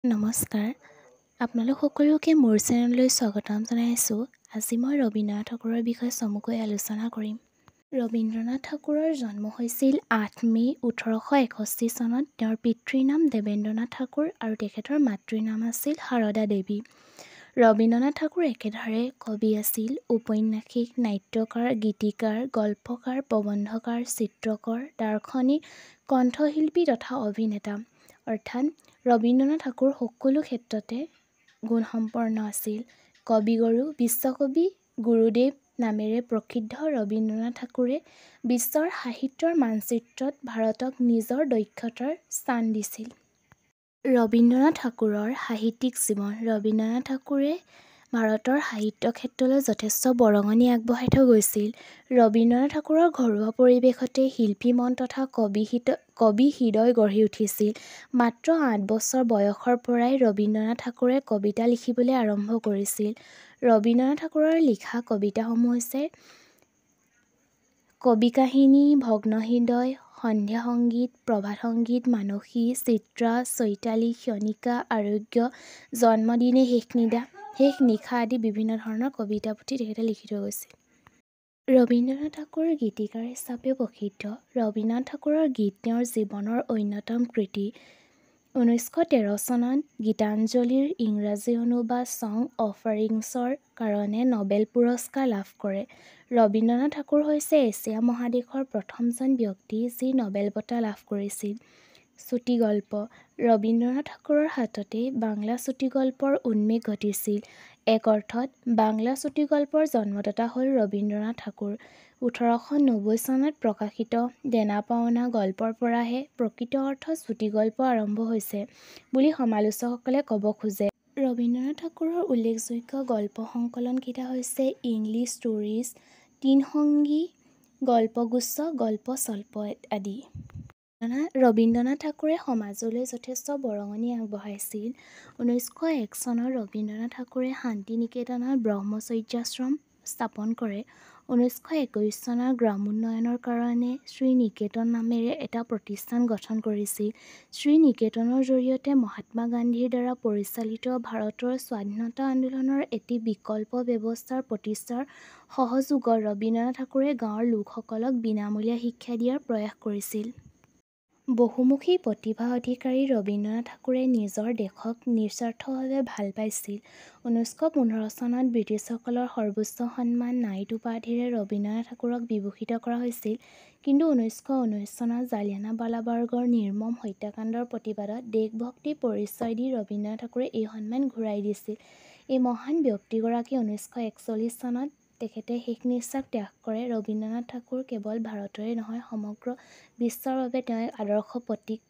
নমস্কাৰ, আপোনালোক সকলোকে মোৰ চেনেললৈ স্বাগতম জনাইছোঁ। আজি মই ৰবীন্দ্ৰনাথ ঠাকুৰৰ বিষয়ে চমুকৈ আলোচনা কৰিম। ৰবীন্দ্ৰনাথ ঠাকুৰৰ জন্ম হৈছিল ৮ মে' ১৮৬১ চনত। তেওঁৰ পিতৃৰ নাম দেৱেন্দ্ৰনাথ ঠাকুৰ আৰু তেখেতৰ মাতৃৰ নাম আছিল সাৰদা দেৱী। ৰবীন্দ্ৰনাথ ঠাকুৰ একেধাৰে কবি আছিল, ঔপন্যাসিক, নাট্যকাৰ, গীতিকাৰ, গল্পকাৰ, প্ৰবন্ধকাৰ, চিত্ৰকৰ, দাৰ্শনিক, কণ্ঠশিল্পী তথা অভিনেতা। অৰ্থাৎ ৰবীন্দ্ৰনাথ ঠাকুৰ সকলো ক্ষেত্ৰতে গুণসম্পন্ন আছিল। কবিগুৰু, বিশ্বকবি গুৰুদেৱ নামেৰে প্ৰসিদ্ধ ৰবীন্দ্ৰনাথ ঠাকুৰে বিশ্বৰ সাহিত্যৰ মানচিত্ৰত ভাৰতক নিজৰ দক্ষতাৰ স্থান দিছিল। ৰবীন্দ্ৰনাথ ঠাকুৰৰ সাহিত্যিক জীৱন। ৰবীন্দ্ৰনাথ ঠাকুৰে ভাৰতৰ সাহিত্য ক্ষেত্ৰলৈ যথেষ্ট বৰঙণি আগবঢ়াই থৈ গৈছিল। ৰবীন্দ্ৰনাথ ঠাকুৰৰ ঘৰুৱা পৰিৱেশতে শিল্পী মন তথা কবি হৃদয় গঢ়ি উঠিছিল। মাত্ৰ ৮ বছৰ বয়সৰ পৰাই ৰবীন্দ্ৰনাথ ঠাকুৰে কবিতা লিখিবলৈ আৰম্ভ কৰিছিল। ৰবীন্দ্ৰনাথ ঠাকুৰৰ লিখা কবিতাসমূহ হৈছে কবি কাহিনী, ভগ্নহৃদয়, সন্ধ্যা সংগীত, প্ৰভাত সংগীত, মানসী, চিত্ৰা, চৈতালী, ক্ষণিকা, আৰোগ্য, জন্মদিনে শেষ নিশা আদি বিভিন্ন ধৰণৰ কবিতা পুথি তেখেতে লিখি থৈ গৈছিল। ৰবীন্দ্ৰনাথ ঠাকুৰ গীতিকাৰ হিচাপেও প্ৰসিদ্ধ। ৰবীন্দ্ৰনাথ ঠাকুৰৰ গীত তেওঁৰ জীৱনৰ অন্যতম কৃতি। ১৯১৩ চনত গীতাঞ্জলিৰ ইংৰাজী অনুবাদ ছং অফাৰিংছৰ কাৰণে নবেল পুৰস্কাৰ লাভ কৰে। ৰবীন্দ্ৰনাথ ঠাকুৰ হৈছে এছিয়া মহাদেশৰ প্ৰথমজন ব্যক্তি যি নবেল বঁটা লাভ কৰিছিল। চুটিগল্প। ৰবীন্দ্ৰনাথ ঠাকুৰৰ হাততে বাংলা চুটিগল্পৰ উন্মেষ ঘটিছিল। এক অৰ্থত বাংলা চুটিগল্পৰ জন্মদাতা হ'ল ৰবীন্দ্ৰনাথ ঠাকুৰ। ১৮৯০ চনত প্ৰকাশিত দেনা পাওনা গল্পৰ পৰাহে প্ৰকৃত অৰ্থত চুটিগল্প আৰম্ভ হৈছে বুলি সমালোচকসকলে ক'ব খোজে। ৰবীন্দ্ৰনাথ ঠাকুৰৰ উল্লেখযোগ্য গল্প সংকলনকেইটা হৈছে ইংলিছ ষ্ট'ৰিজ, ৩ সংগী, গল্পগুচ্ছ, গল্পস্বল্প আদি। ৰবীন্দ্ৰনাথ ঠাকুৰে সমাজলৈ যথেষ্ট বৰঙণি আগবঢ়াইছিল। ১৯০১ চনত ৰবীন্দ্ৰনাথ ঠাকুৰে শান্তি নিকেতনত ব্ৰহ্মচৰ্যাশ্ৰম স্থাপন কৰে। ১৯২১ চনত গ্ৰামোন্নয়নৰ কাৰণে শ্ৰী নিকেতন নামেৰে এটা প্ৰতিষ্ঠান গঠন কৰিছিল। শ্ৰী নিকেতনৰ জৰিয়তে মহাত্মা গান্ধীৰ দ্বাৰা পৰিচালিত ভাৰতৰ স্বাধীনতা আন্দোলনৰ এটি বিকল্প ব্যৱস্থাৰ প্ৰতিষ্ঠাৰ সহযোগত ৰবীন্দ্ৰনাথ ঠাকুৰে গাঁৱৰ লোকসকলক বিনামূলীয়া শিক্ষা দিয়াৰ প্ৰয়াস কৰিছিল। বহুমুখী প্ৰতিভা অধিকাৰী ৰবীন্দ্ৰনাথ ঠাকুৰে নিজৰ দেশক নিস্বাৰ্থভাৱে ভাল পাইছিল। ১৯১৫ চনত ব্ৰিটিছসকলৰ সৰ্বোচ্চ সন্মান নাইট উপাধিৰে ৰবীন্দ্ৰনাথ ঠাকুৰক বিভূষিত কৰা হৈছিল। কিন্তু ১৯১৯ চনত জালিয়ানাৱালাবাগৰ নিৰ্মম হত্যাকাণ্ডৰ প্ৰতিবাদত দেশভক্তিৰ পৰিচয় দি ৰবীন্দ্ৰনাথ ঠাকুৰে এই সন্মান ঘূৰাই দিছিল। এই মহান ব্যক্তিগৰাকী ১৯৪১ চনত তেখেতে শেষ নিশ্বাস ত্যাগ কৰে। ৰবীন্দ্ৰনাথ ঠাকুৰ কেৱল ভাৰতৰে নহয় সমগ্ৰ বিশ্বৰ বাবে তেওঁ এক আদৰ্শ প্ৰতীক